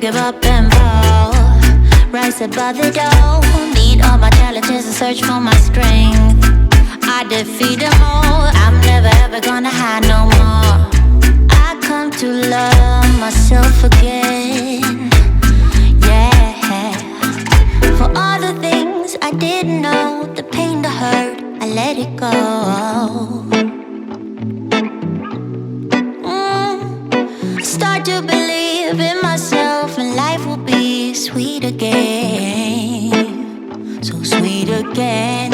give up and fall. Rise above the door, meet all my challenges and search for my strength. I defeat them all, I'm never ever gonna hide no more. I come to love myself again, yeah. For all the things I didn't know, the pain, the hurt, I let it go. Start to believe in myself and life will be sweet again, so sweet again.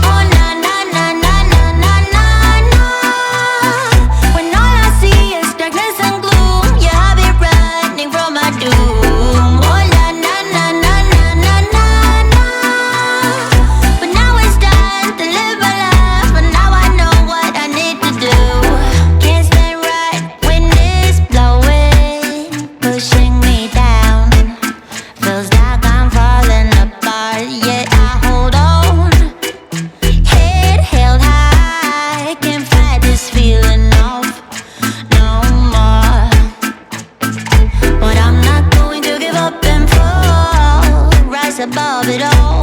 Oh na na na na na na na na. When all I see is darkness and gloom, yeah, I'll be running from my doom. Oh na na na na na na na na. But now it's time to live my life, and now I know what I need to do. Pushing me down, feels like I'm falling apart, yet I hold on. Head held high, can't fight this feeling off no more. But I'm not going to give up and fall, rise above it all.